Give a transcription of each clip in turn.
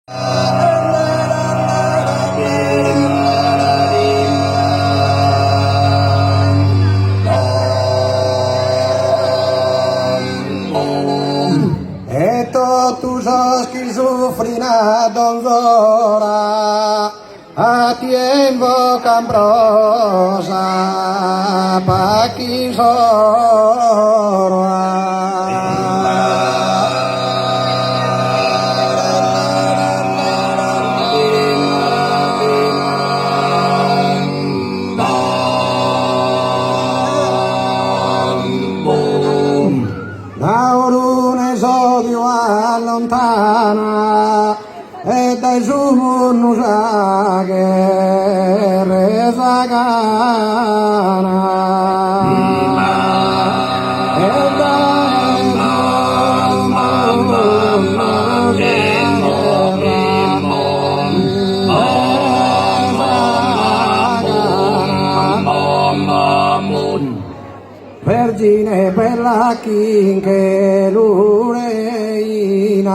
Tu sos qui sufrina donzora, a tiempo cambrosa, pa chi sorra. Lontana e dai sumunus che resagana e dai Vergine bella che l'ureina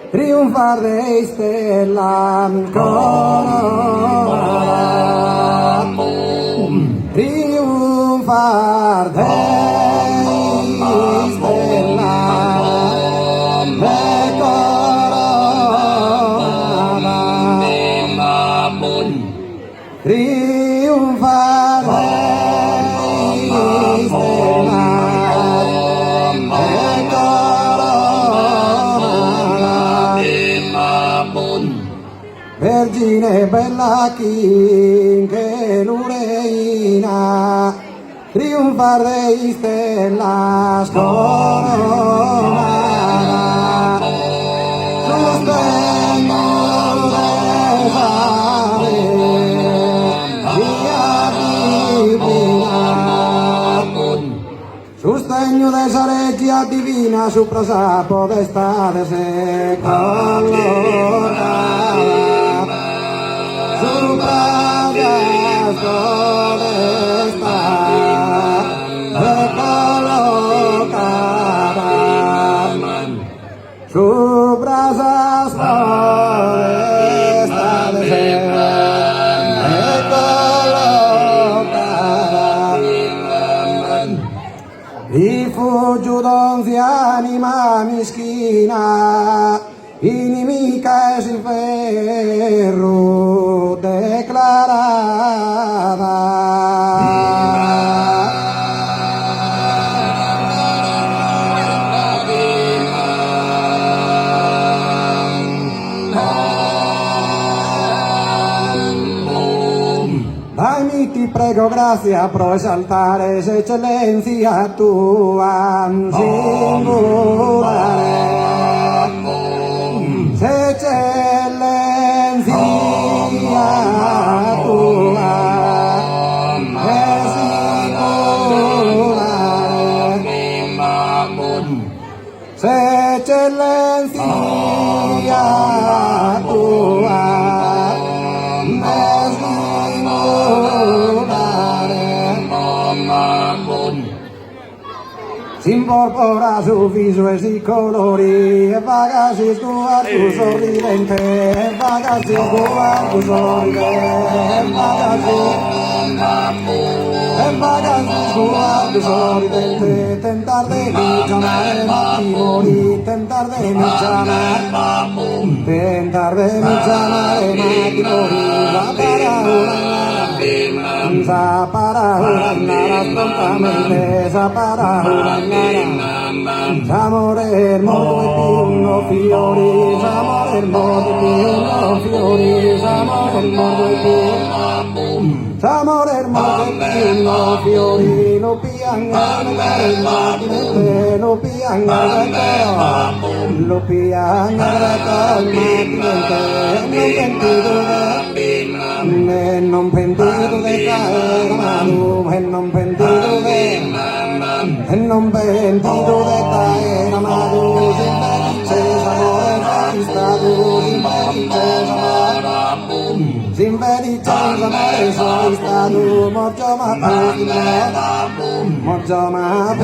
triunfar dei stella corona triunfar dei stella corona triunfar Vergine bella che l'ureina triunfar dei stellas coronada sostegno de regia divina su prosa podestade se collocada su brasas podestade collocada su brasas podestade se Rifugio d'onzi anima mischina, inimica es il ferro declarada. Dai ti prego grazia pro esaltare eccellencia tua singolare eccellencia tua è singolare eccellencia tua si incorpora su viso e si colori e vagasi tu a tu sorridente e vagasi tu a tu sorridente e vagasi tu a tu sorridente tentar de michonare matrimoni tentar de michonare matrimoni para una prontamente para una amore molto più uno fiori amore molto più uno fiori amore molto più amore molto più uno fiori lo piangere lo piangere lo piangere non pentito de caer mano non pentito de caer mano se felice amore sei stato simpatico mare sei stato Moggio ma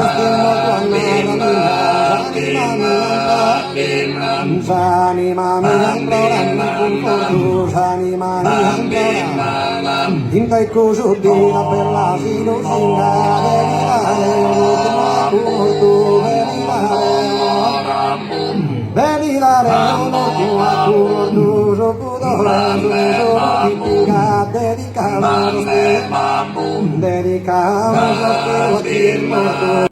Sani mami Sani mami Hintai kusudina bella sinu singa Venilare uno più a turno Sopudore Dedicavo Dedicavo